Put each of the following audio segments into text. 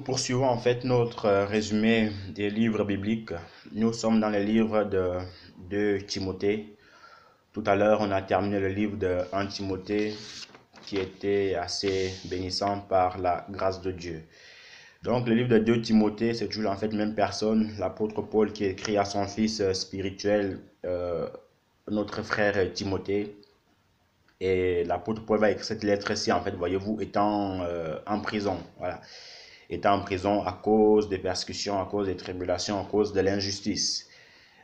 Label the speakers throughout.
Speaker 1: poursuivons en fait notre résumé des livres bibliques. Nous sommes dans le livre de Timothée. Tout à l'heure, on a terminé le livre de 1 Timothée qui était assez bénissant par la grâce de Dieu. Donc le livre de 2 Timothée, c'est toujours en fait même personne, l'apôtre Paul qui écrit à son fils spirituel, notre frère Timothée. Et l'apôtre Paul va écrire cette lettre-ci, en fait, voyez-vous, étant en prison. Voilà. Étant en prison à cause des persécutions, à cause des tribulations, à cause de l'injustice.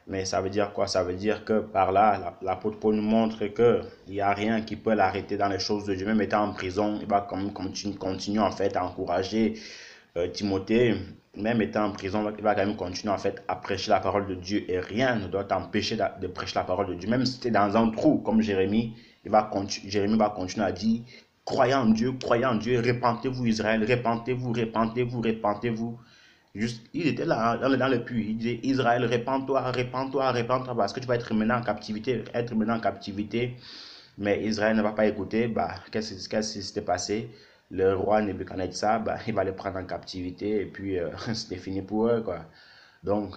Speaker 1: Mais ça veut dire quoi? Ça veut dire que par là, l'apôtre Paul nous montre qu'il n'y a rien qui peut l'arrêter dans les choses de Dieu. Même étant en prison, il va quand même continuer en fait à encourager Timothée. Même étant en prison, il va quand même continuer en fait à prêcher la parole de Dieu. Et rien ne doit t'empêcher de prêcher la parole de Dieu. Même si tu es dans un trou comme Jérémie, Jérémie va continuer à dire: croyez en Dieu, répentez-vous Israël, répentez-vous, répentez-vous, répentez-vous. Juste, il était là dans le puits, il disait: Israël, répands-toi, répands-toi, répands-toi, parce que tu vas être maintenant en captivité, Mais Israël ne va pas écouter. Qu'est-ce qui s'était passé? Le roi Nebuchadnezzar, il va les prendre en captivité, et puis c'était fini pour eux, quoi. Donc,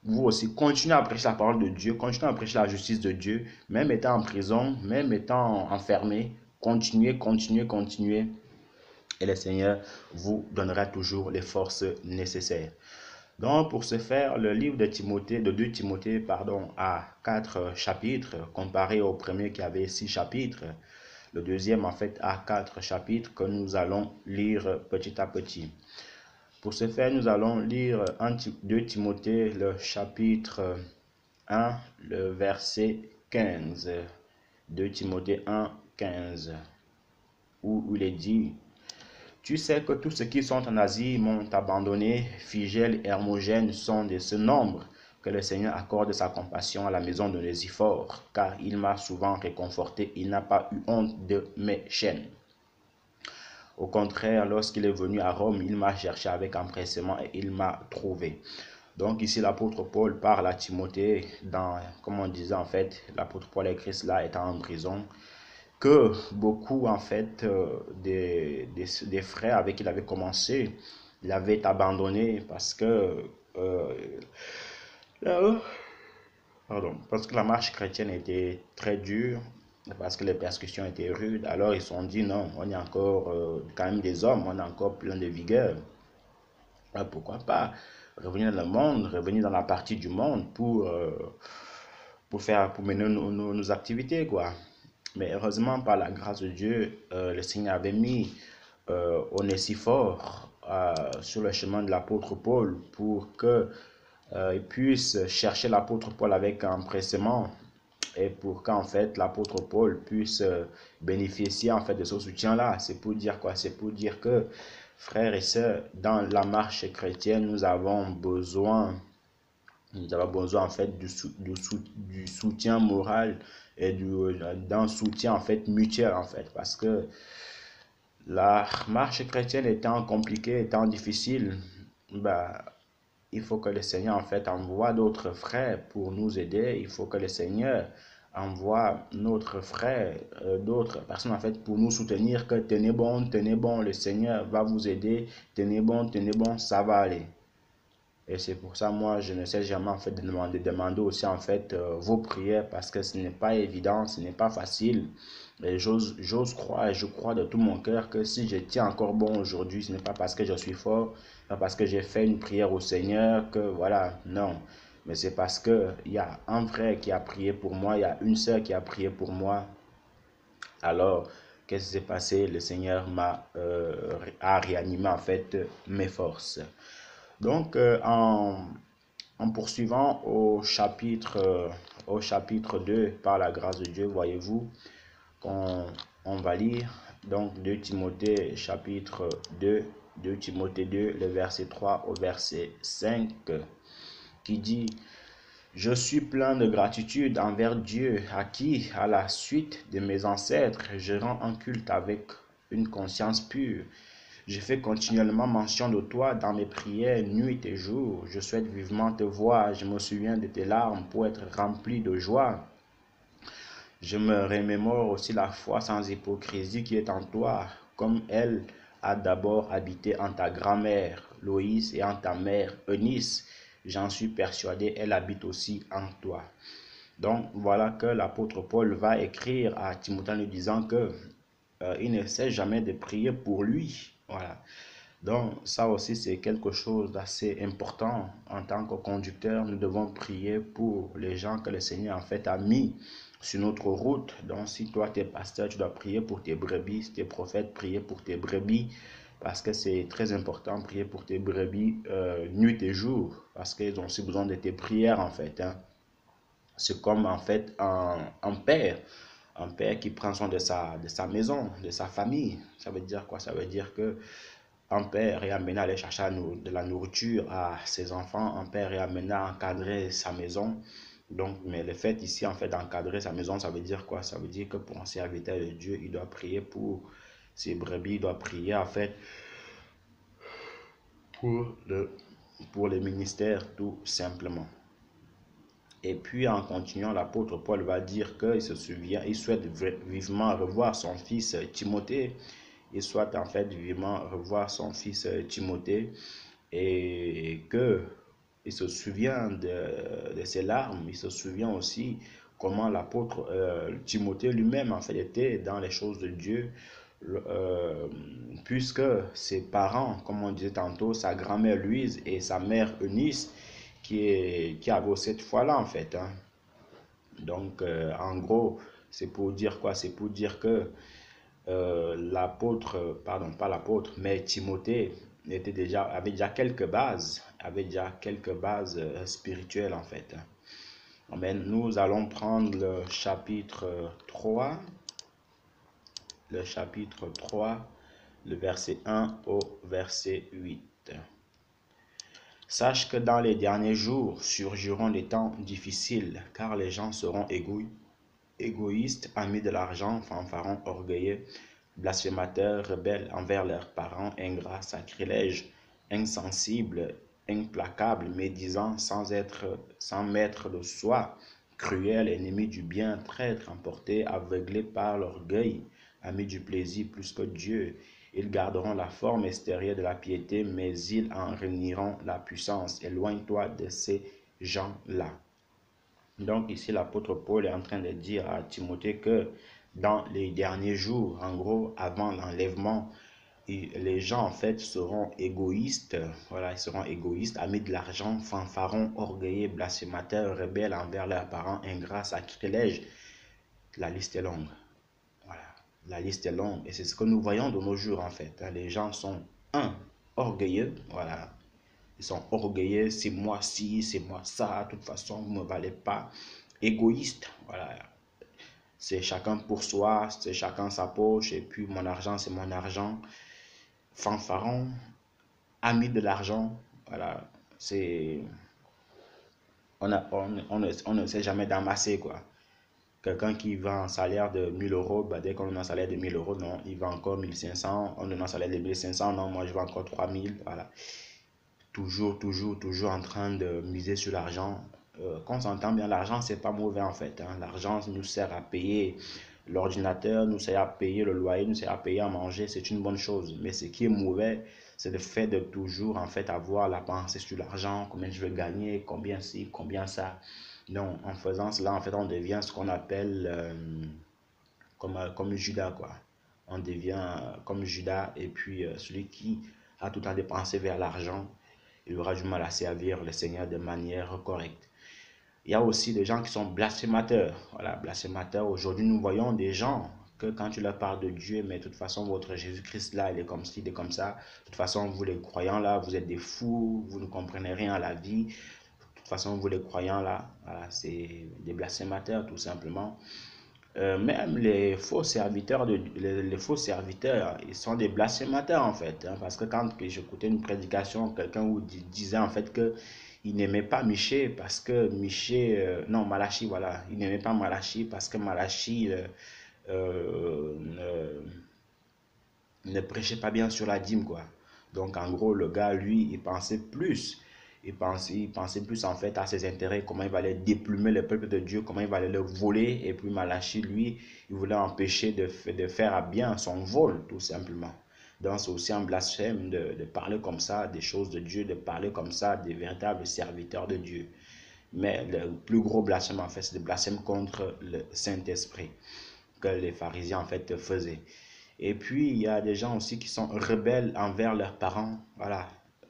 Speaker 1: vous aussi, continuez à prêcher la parole de Dieu, continuez à prêcher la justice de Dieu, même étant en prison, même étant enfermé, continuez, continuez, continuez. Et le Seigneur vous donnera toujours les forces nécessaires. Donc, pour ce faire, le livre de Timothée, de 2 Timothée, pardon, a 4 chapitres, comparé au premier qui avait 6 chapitres. Le deuxième, en fait, a 4 chapitres que nous allons lire petit à petit. Pour ce faire, nous allons lire 2 Timothée, le chapitre 1, le verset 15. 2 Timothée 1, 15, où il est dit: tu sais que tous ceux qui sont en Asie m'ont abandonné. Phygèle et Hermogène sont de ce nombre. Que le Seigneur accorde sa compassion à la maison de Nésiphore, car il m'a souvent réconforté, il n'a pas eu honte de mes chaînes. Au contraire, lorsqu'il est venu à Rome, il m'a cherché avec empressement et il m'a trouvé. Donc ici, l'apôtre Paul parle à Timothée, comme on disait en fait, l'apôtre Paul écrit cela étant en prison, que beaucoup en fait des frères avec qui il avait commencé l'avaient abandonné parce que parce que la marche chrétienne était très dure, parce que les persécutions étaient rudes. Alors ils se sont dit: non, on est encore quand même des hommes, on est encore plein de vigueur. Alors, pourquoi pas revenir dans le monde, revenir dans la partie du monde pour mener nos activités, quoi. Mais heureusement, par la grâce de Dieu, le Seigneur avait mis Onésiphore sur le chemin de l'apôtre Paul pour qu'il puisse chercher l'apôtre Paul avec empressement, et pour qu'en fait l'apôtre Paul puisse bénéficier en fait de ce soutien-là. C'est pour dire quoi? C'est pour dire que, frères et sœurs, dans la marche chrétienne, nous avons besoin en fait du soutien moral et d'un soutien en fait mutuel, en fait, parce que la marche chrétienne étant compliquée, étant difficile, il faut que le Seigneur en fait envoie d'autres frères pour nous aider. Il faut que le Seigneur envoie notre frère, d'autres personnes en fait pour nous soutenir, que tenez bon, le Seigneur va vous aider, tenez bon, ça va aller. Et c'est pour ça, moi, je ne sais jamais en fait de demander aussi en fait vos prières, parce que ce n'est pas évident, ce n'est pas facile. Et j'ose croire et je crois de tout mon cœur que si je tiens encore bon aujourd'hui, ce n'est pas parce que je suis fort, pas parce que j'ai fait une prière au Seigneur, que voilà, non. Mais c'est parce que il y a un frère qui a prié pour moi, il y a une sœur qui a prié pour moi. Alors, qu'est-ce qui s'est passé? Le Seigneur a réanimé en fait mes forces. Donc, en poursuivant au chapitre 2, par la grâce de Dieu, voyez-vous, on va lire donc 2 Timothée chapitre 2, 2 Timothée 2, le verset 3 au verset 5, qui dit: je suis plein de gratitude envers Dieu, à qui, à la suite de mes ancêtres, je rends un culte avec une conscience pure. Je fais continuellement mention de toi dans mes prières, nuit et jour. Je souhaite vivement te voir. Je me souviens de tes larmes pour être rempli de joie. Je me remémore aussi la foi sans hypocrisie qui est en toi, comme elle a d'abord habité en ta grand-mère Loïs et en ta mère Eunice. J'en suis persuadé, elle habite aussi en toi. Donc voilà que l'apôtre Paul va écrire à Timothée en lui disant que il ne cesse jamais de prier pour lui. Voilà. Donc ça aussi c'est quelque chose d'assez important en tant que conducteur. Nous devons prier pour les gens que le Seigneur en fait a mis sur notre route. Donc si toi tu es pasteur, tu dois prier pour tes brebis. Si tu es prophète, prier pour tes brebis. Parce que c'est très important, prier pour tes brebis nuit et jour. Parce qu'ils ont aussi besoin de tes prières en fait. Hein. C'est comme en fait un père. Un père qui prend soin de sa maison, de sa famille. Ça veut dire quoi? Ça veut dire que un père est amené à aller chercher de la nourriture à ses enfants. Un père est amené à encadrer sa maison. Donc, mais le fait ici, en fait, d'encadrer sa maison, ça veut dire quoi? Ça veut dire que pour un serviteur de Dieu, il doit prier pour ses brebis, il doit prier, en fait, pour le ministère, tout simplement. Et puis, en continuant, l'apôtre Paul va dire qu'il se souvient, il souhaite vivement revoir son fils Timothée. Il souhaite en fait vivement revoir son fils Timothée et que il se souvient de ses larmes. Il se souvient aussi comment l'apôtre Timothée lui-même en fait était dans les choses de Dieu. Puisque ses parents, comme on disait tantôt, sa grand-mère Louise et sa mère Eunice, qui avaient cette foi-là en fait. Hein. Donc, en gros, c'est pour dire quoi? C'est pour dire que l'apôtre, pardon, pas l'apôtre, mais Timothée avait déjà quelques bases, spirituelles en fait. Amen. Nous allons prendre le chapitre 3, le verset 1 au verset 8. Sache que dans les derniers jours surgiront des temps difficiles, car les gens seront égoïstes, amis de l'argent, fanfarons, orgueilleux, blasphémateurs, rebelles envers leurs parents, ingrats, sacrilèges, insensibles, implacables, médisants, sans maître de soi, cruels, ennemis du bien, traîtres, emportés, aveuglés par l'orgueil, amis du plaisir plus que Dieu. Ils garderont la forme extérieure de la piété, mais ils en renieront la puissance. Éloigne-toi de ces gens-là. Donc ici, l'apôtre Paul est en train de dire à Timothée que dans les derniers jours, en gros, avant l'enlèvement, les gens en fait seront égoïstes, voilà, ils seront égoïstes, amis de l'argent, fanfarons, orgueilleux, blasphémateurs, rebelles envers leurs parents, ingrats, sacrilèges. La liste est longue. Voilà, la liste est longue et c'est ce que nous voyons de nos jours en fait. Les gens sont orgueilleux, voilà. Ils sont orgueilleux, c'est moi ci, c'est moi ça, de toute façon, vous ne me valez pas. Égoïste, voilà. C'est chacun pour soi, c'est chacun sa poche, et puis mon argent, c'est mon argent. Fanfaron, ami de l'argent, voilà. C'est... On ne sait jamais d'amasser, quoi. Quelqu'un qui vend un salaire de 1000 euros, bah dès qu'on donne un salaire de 1000 euros, non, il vend encore 1500. On donne un salaire de 1500, non, moi je vends encore 3000, voilà. Toujours en train de miser sur l'argent. Qu'on s'entend bien, l'argent, c'est pas mauvais en fait. Hein. L'argent nous sert à payer l'ordinateur, nous sert à payer le loyer, nous sert à payer à manger, c'est une bonne chose. Mais ce qui est mauvais, c'est le fait de toujours en fait avoir la pensée sur l'argent, combien je vais gagner, combien ci, combien ça. Non, en faisant cela, en fait, on devient ce qu'on appelle comme Judas, quoi. On devient comme Judas et puis celui qui a tout le temps dépensé vers l'argent, il aura du mal à servir le Seigneur de manière correcte. Il y a aussi des gens qui sont blasphémateurs. Voilà, blasphémateurs. Aujourd'hui, nous voyons des gens que quand tu leur parles de Dieu, mais de toute façon, votre Jésus-Christ là, il est comme ci, il est comme ça. De toute façon, vous les croyants là, vous êtes des fous, vous ne comprenez rien à la vie. De toute façon, vous les croyants là, voilà, c'est des blasphémateurs tout simplement. Même les faux serviteurs, les faux serviteurs, ils sont des blasphémateurs en fait. Hein, parce que quand j'écoutais une prédication, quelqu'un disait en fait que il n'aimait pas Michée parce que Michée, non Malachi, voilà, il n'aimait pas Malachi parce que Malachi ne prêchait pas bien sur la dîme quoi. Donc en gros le gars lui il pensait plus. Il pensait plus en fait à ses intérêts, comment il va aller déplumer le peuple de Dieu, comment il va aller le voler. Et puis Malachi, lui, il voulait empêcher de faire à bien son vol, tout simplement. Donc c'est aussi un blasphème de parler comme ça des choses de Dieu, de parler comme ça des véritables serviteurs de Dieu. Mais le plus gros blasphème, en fait, c'est le blasphème contre le Saint-Esprit que les pharisiens, en fait, faisaient. Et puis, il y a des gens aussi qui sont rebelles envers leurs parents. Voilà.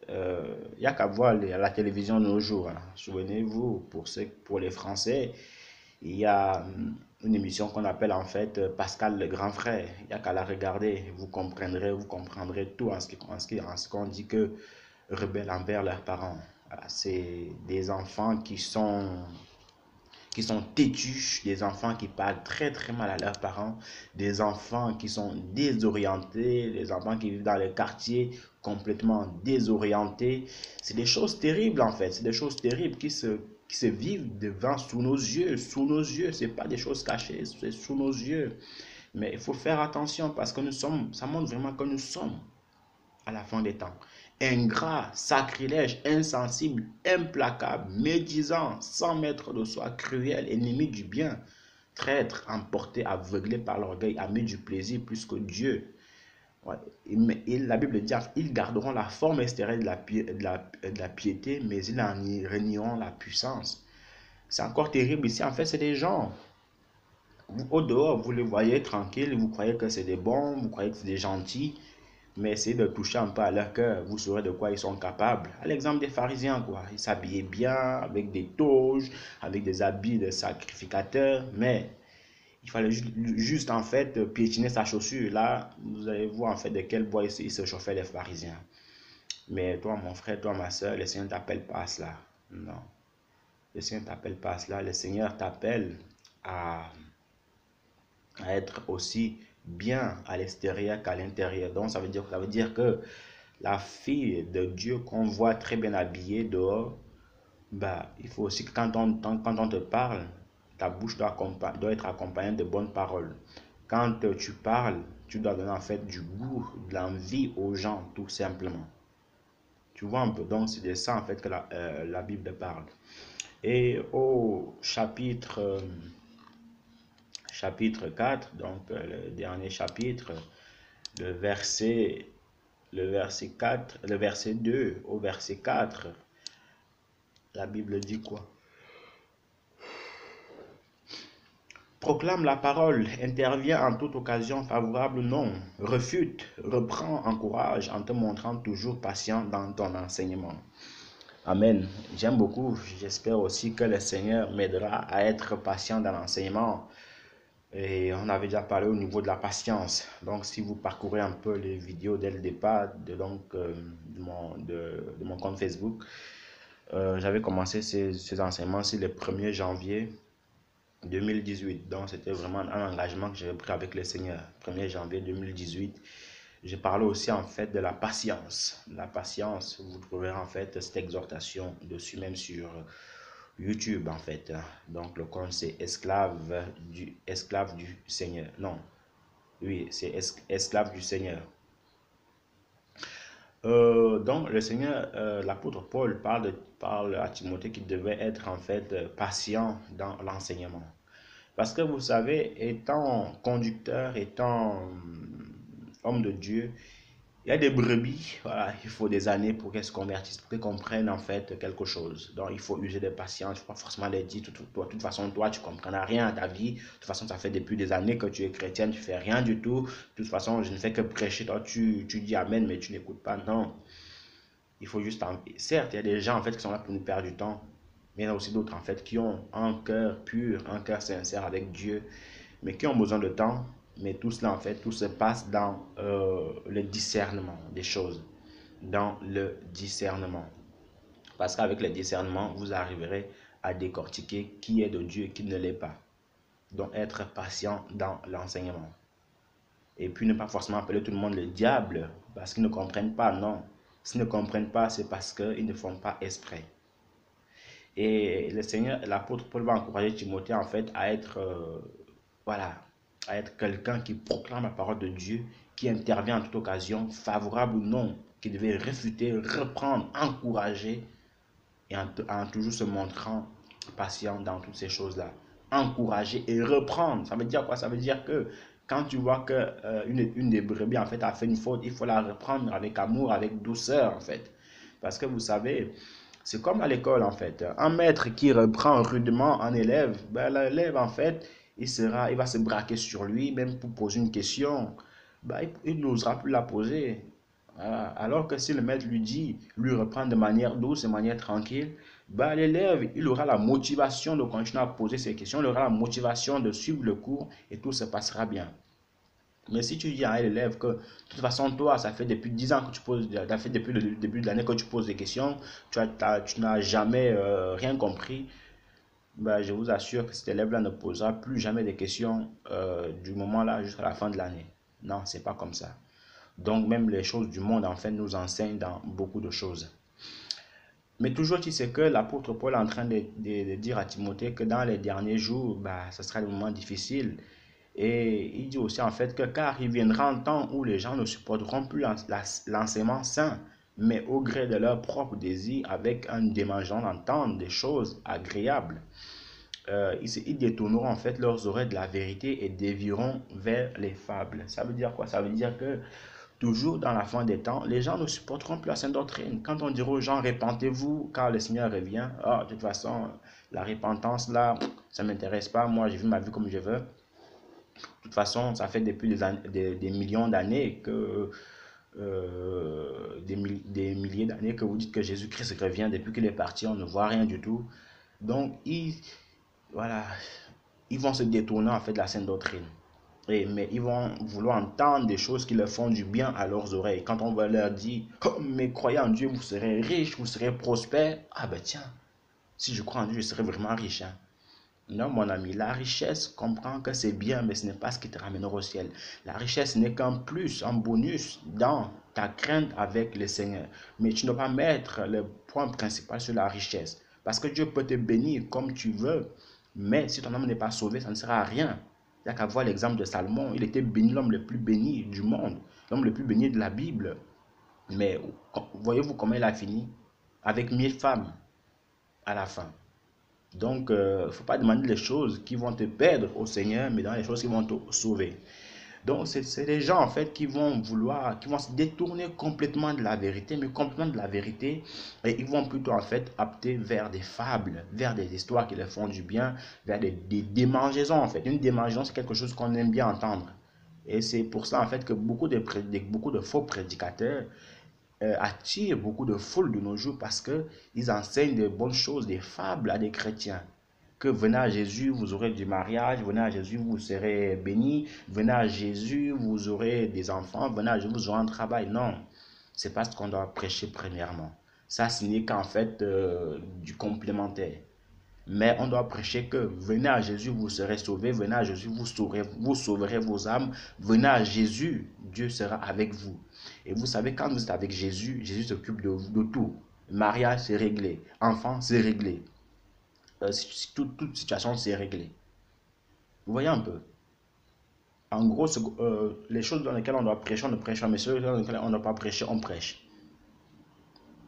Speaker 1: Il n'y a qu'à voir la télévision de nos jours, hein. Souvenez-vous, pour les Français, il y a une émission qu'on appelle en fait Pascal le grand frère. Il n'y a qu'à la regarder. Vous comprendrez tout en ce qu'on dit que rebelles envers leurs parents. Voilà, c'est des enfants qui sont têtus, des enfants qui parlent très très mal à leurs parents, des enfants qui sont désorientés, des enfants qui vivent dans les quartiers complètement désorientés. C'est des choses terribles en fait, c'est des choses terribles qui se vivent devant, sous nos yeux, c'est pas des choses cachées, c'est sous nos yeux. Mais il faut faire attention parce que ça montre vraiment que nous sommes à la fin des temps. Ingrat, sacrilège, insensible, implacable, médisant, sans maître de soi, cruel, ennemi du bien, traître, emporté, aveuglé par l'orgueil, ami du plaisir plus que Dieu. Ouais. La Bible dit, ils garderont la forme extérieure de la piété, mais ils en renieront la puissance. C'est encore terrible ici. En fait, c'est des gens. Au dehors, vous les voyez tranquilles, vous croyez que c'est des bons, vous croyez que c'est des gentils, mais essayez de toucher un peu à leur cœur, vous saurez de quoi ils sont capables. À l'exemple des pharisiens, quoi. Ils s'habillaient bien, avec des toges, avec des habits de sacrificateurs, mais il fallait juste en fait piétiner sa chaussure. Là, vous allez voir en fait de quel bois ils se chauffaient les pharisiens. Mais toi, mon frère, toi, ma soeur, le Seigneur ne t'appelle pas à cela. Non. Le Seigneur ne t'appelle pas à cela. Le Seigneur t'appelle à être aussi bien à l'extérieur qu'à l'intérieur. Donc ça veut dire que la fille de Dieu qu'on voit très bien habillée dehors, bah, il faut aussi que quand on te parle, ta bouche doit être accompagnée de bonnes paroles. Quand tu parles, tu dois donner en fait du goût, de l'envie aux gens, tout simplement. Tu vois un peu, donc c'est de ça en fait que la Bible parle. Et au chapitre 4, donc le dernier chapitre, le verset, le verset 2 au verset 4, la Bible dit quoi? Proclame la parole, intervient en toute occasion favorable ou non, refute, reprend, encourage en te montrant toujours patient dans ton enseignement. Amen. J'aime beaucoup, j'espère aussi que le Seigneur m'aidera à être patient dans l'enseignement. Et on avait déjà parlé au niveau de la patience. Donc, si vous parcourez un peu les vidéos dès le départ de mon compte Facebook, j'avais commencé ces enseignements le 1er janvier 2018. Donc, c'était vraiment un engagement que j'avais pris avec le Seigneur. 1er janvier 2018. Je parlais aussi en fait de la patience. La patience, vous trouverez en fait cette exhortation dessus, même sur YouTube en fait. Donc le compte c'est esclave du Seigneur. Non, oui, c'est esclave du Seigneur. Donc le Seigneur, l'apôtre Paul parle à Timothée qu'il devait être en fait patient dans l'enseignement. Parce que vous savez, étant conducteur, étant homme de Dieu, il y a des brebis, voilà, il faut des années pour qu'elles se convertissent, pour qu'elles comprennent en fait quelque chose. Donc il faut user de patience, il ne faut pas forcément les dire, de toute façon, toi tu ne comprends rien à ta vie, de toute façon ça fait depuis des années que tu es chrétienne, tu ne fais rien du tout, de toute façon je ne fais que prêcher, toi tu dis amen mais tu n'écoutes pas, non. Il faut juste, certes il y a des gens en fait qui sont là pour nous perdre du temps, mais il y en a aussi d'autres en fait qui ont un cœur pur, un cœur sincère avec Dieu, mais qui ont besoin de temps. Mais tout cela, en fait, tout se passe dans le discernement des choses. Dans le discernement. Parce qu'avec le discernement, vous arriverez à décortiquer qui est de Dieu et qui ne l'est pas. Donc, être patient dans l'enseignement. Et puis, ne pas forcément appeler tout le monde le diable parce qu'ils ne comprennent pas. Non. S'ils ne comprennent pas, c'est parce qu'ils ne font pas exprès. Et le Seigneur, l'apôtre Paul va encourager Timothée, en fait, à être... voilà, à être quelqu'un qui proclame la parole de Dieu, qui intervient en toute occasion, favorable ou non, qui devait réfuter, reprendre, encourager, et en toujours se montrant patient dans toutes ces choses-là. Encourager et reprendre, ça veut dire quoi? Ça veut dire que Quand tu vois que une des brebis en fait a fait une faute, il faut la reprendre avec amour, avec douceur en fait. Parce que vous savez, c'est comme à l'école en fait. Un maître qui reprend rudement un élève, ben, l'élève en fait, il va se braquer sur lui, même pour poser une question, ben, il n'osera plus la poser. Voilà. Alors que si le maître lui dit, lui reprend de manière douce, de manière tranquille, ben, l'élève, il aura la motivation de continuer à poser ses questions, il aura la motivation de suivre le cours et tout se passera bien. Mais si tu dis à un élève que, de toute façon, toi, ça fait depuis 10 ans que tu poses, ça fait depuis le début de l'année que tu poses des questions, tu n'as jamais rien compris, ben, je vous assure que cet élève-là ne posera plus jamais des questions du moment-là jusqu'à la fin de l'année. Non, c'est pas comme ça. Donc, même les choses du monde, en fait, nous enseignent dans beaucoup de choses. Mais toujours, tu sais que l'apôtre Paul est en train de dire à Timothée que dans les derniers jours, bah, ce sera des moments difficiles. Et il dit aussi en fait que car il viendra un temps où les gens ne supporteront plus l'enseignement sain, mais au gré de leur propre désir, avec un démangeant d'entendre des choses agréables. Ils détourneront en fait leurs oreilles de la vérité et dévieront vers les fables. Ça veut dire quoi? Ça veut dire que toujours dans la fin des temps, les gens ne supporteront plus la sainte doctrine. Quand on dira aux gens, répentez-vous car le Seigneur revient, ah, de toute façon, la repentance là, ça ne m'intéresse pas, moi je vis ma vie comme je veux. De toute façon, ça fait depuis des millions d'années que, des milliers d'années que vous dites que Jésus-Christ revient. Depuis qu'il est parti, on ne voit rien du tout. Donc, voilà, ils vont se détourner en fait de la sainte doctrine. Mais ils vont vouloir entendre des choses qui leur font du bien à leurs oreilles. Quand on va leur dire, oh, mais croyez en Dieu, vous serez riches, vous serez prospères. Ah ben tiens, si je crois en Dieu, je serai vraiment riche. Hein. Non, mon ami, la richesse, comprends que c'est bien, mais ce n'est pas ce qui te ramènera au ciel. La richesse n'est qu'un plus, un bonus dans ta crainte avec le Seigneur. Mais tu ne dois pas mettre le point principal sur la richesse. Parce que Dieu peut te bénir comme tu veux, mais si ton âme n'est pas sauvée, ça ne sert à rien. Il n'y a qu'à voir l'exemple de Salomon. Il était béni, l'homme le plus béni du monde, l'homme le plus béni de la Bible. Mais voyez-vous comment il a fini? Avec 1000 femmes à la fin. Donc, il ne faut pas demander les choses qui vont te perdre au Seigneur, mais dans les choses qui vont te sauver. Donc, c'est des gens, en fait, qui vont vouloir, qui vont se détourner complètement de la vérité, mais complètement de la vérité, et ils vont plutôt, en fait, opter vers des fables, vers des histoires qui leur font du bien, vers des démangeaisons, en fait. Une démangeaison, c'est quelque chose qu'on aime bien entendre. Et c'est pour ça, en fait, que beaucoup de faux prédicateurs attire beaucoup de foule de nos jours parce qu'ils enseignent de bonnes choses, des fables à des chrétiens. Que venez à Jésus, vous aurez du mariage, venez à Jésus, vous serez bénis, venez à Jésus, vous aurez des enfants, venez à Jésus, vous aurez un travail. Non, c'est pas ce qu'on doit prêcher premièrement. Ça, ce n'est qu'en fait du complémentaire. Mais on doit prêcher que venez à Jésus, vous serez sauvés, venez à Jésus, vous sauverez vos âmes, venez à Jésus, Dieu sera avec vous. Et vous savez, quand vous êtes avec Jésus, Jésus s'occupe de tout. Mariage, c'est réglé. Enfant, c'est réglé. Toute situation, c'est réglé. Vous voyez un peu. En gros, les choses dans lesquelles on doit prêcher, on ne prêche pas, mais ceux dans lesquelles on ne doit pas prêcher, on prêche.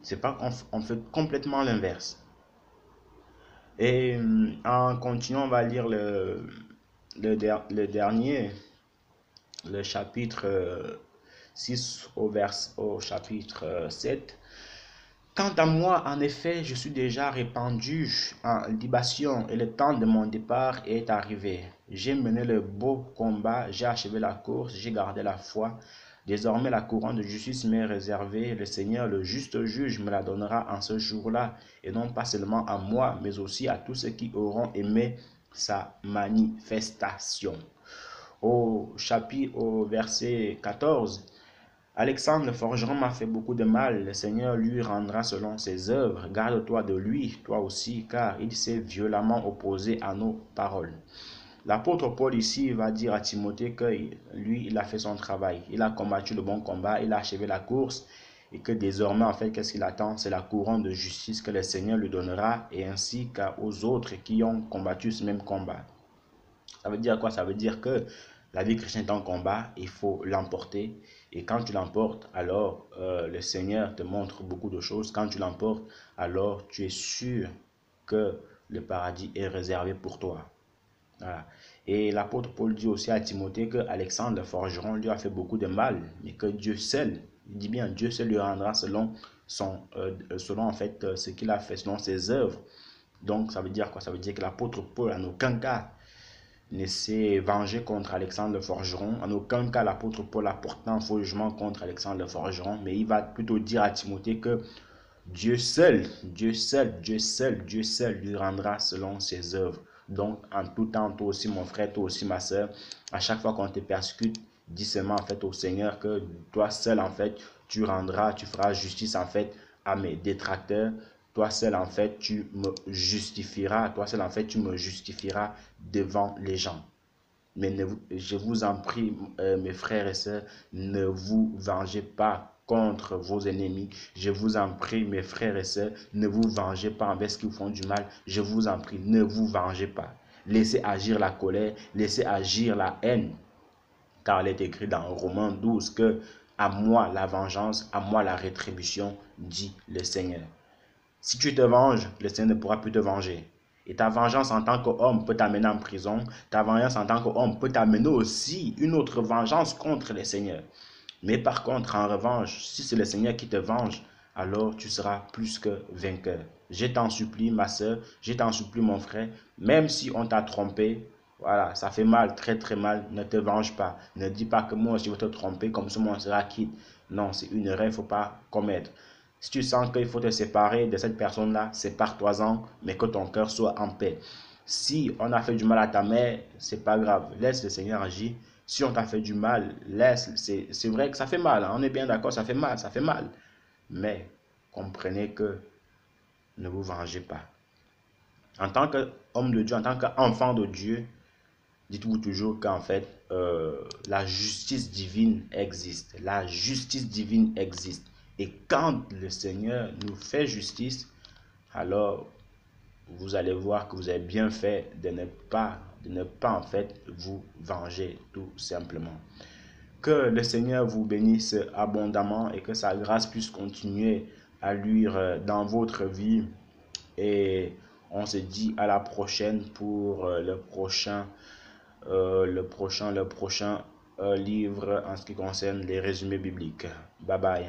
Speaker 1: C'est pas on fait complètement l'inverse. Et en continuant, on va lire le dernier, le chapitre 6 au chapitre 7. Quant à moi, en effet, je suis déjà répandu en libation et le temps de mon départ est arrivé. J'ai mené le beau combat, j'ai achevé la course, j'ai gardé la foi. Désormais, la couronne de justice m'est réservée. Le Seigneur, le juste juge, me la donnera en ce jour-là, et non pas seulement à moi, mais aussi à tous ceux qui auront aimé sa manifestation. Au verset 14, Alexandre le forgeron m'a fait beaucoup de mal, le Seigneur lui rendra selon ses œuvres. Garde-toi de lui, toi aussi, car il s'est violemment opposé à nos paroles. L'apôtre Paul ici va dire à Timothée que lui, il a fait son travail. Il a combattu le bon combat, il a achevé la course et que désormais, en fait, qu'est-ce qu'il attend? C'est la couronne de justice que le Seigneur lui donnera et ainsi qu'aux autres qui ont combattu ce même combat. Ça veut dire quoi? Ça veut dire que la vie chrétienne est un combat, il faut l'emporter. Et quand tu l'emportes, alors le Seigneur te montre beaucoup de choses. Quand tu l'emportes, alors tu es sûr que le paradis est réservé pour toi. Voilà. Et l'apôtre Paul dit aussi à Timothée que Alexandre le forgeron lui a fait beaucoup de mal, mais que Dieu seul, il dit bien, Dieu seul lui rendra selon en fait ce qu'il a fait, selon ses œuvres. Donc ça veut dire quoi? Ça veut dire que l'apôtre Paul en aucun cas ne s'est vengé contre Alexandre le forgeron. En aucun cas l'apôtre Paul a porté un faux jugement contre Alexandre le forgeron, mais il va plutôt dire à Timothée que Dieu seul, Dieu seul, Dieu seul, Dieu seul lui rendra selon ses œuvres. Donc, en tout temps, toi aussi, mon frère, toi aussi, ma soeur, à chaque fois qu'on te persécute, dis seulement en fait au Seigneur que toi seul, en fait, tu rendras, tu feras justice en fait à mes détracteurs. Toi seul, en fait, tu me justifieras. Toi seul, en fait, tu me justifieras devant les gens. Mais je vous en prie, mes frères et sœurs, ne vous vengez pas contre vos ennemis. Je vous en prie, mes frères et sœurs, ne vous vengez pas envers ceux qui vous font du mal. Je vous en prie, ne vous vengez pas. Laissez agir la colère, laissez agir la haine. Car il est écrit dans Romains 12 que à moi la vengeance, à moi la rétribution, dit le Seigneur. Si tu te venges, le Seigneur ne pourra plus te venger. Et ta vengeance en tant qu'homme peut t'amener en prison. Ta vengeance en tant qu'homme peut t'amener aussi une autre vengeance contre le Seigneur. Mais par contre, en revanche, si c'est le Seigneur qui te venge, alors tu seras plus que vainqueur. Je t'en supplie, ma soeur, je t'en supplie, mon frère, même si on t'a trompé, voilà, ça fait mal, très très mal, ne te venge pas. Ne dis pas que moi aussi je vais te tromper, comme ça moi on sera quitte. Non, c'est une erreur, il ne faut pas commettre. Si tu sens qu'il faut te séparer de cette personne-là, sépare-toi-en, mais que ton cœur soit en paix. Si on a fait du mal à ta mère, c'est pas grave, laisse le Seigneur agir. Si on t'a fait du mal, laisse, c'est vrai que ça fait mal, hein, on est bien d'accord, ça fait mal, ça fait mal. Mais comprenez que ne vous vengez pas. En tant qu'homme de Dieu, en tant qu'enfant de Dieu, dites-vous toujours qu'en fait, la justice divine existe. La justice divine existe. Et quand le Seigneur nous fait justice, alors vous allez voir que vous avez bien fait de ne pas en fait vous venger tout simplement. Que le Seigneur vous bénisse abondamment et que sa grâce puisse continuer à luire dans votre vie. Et on se dit à la prochaine pour le prochain livre en ce qui concerne les résumés bibliques. Bye bye.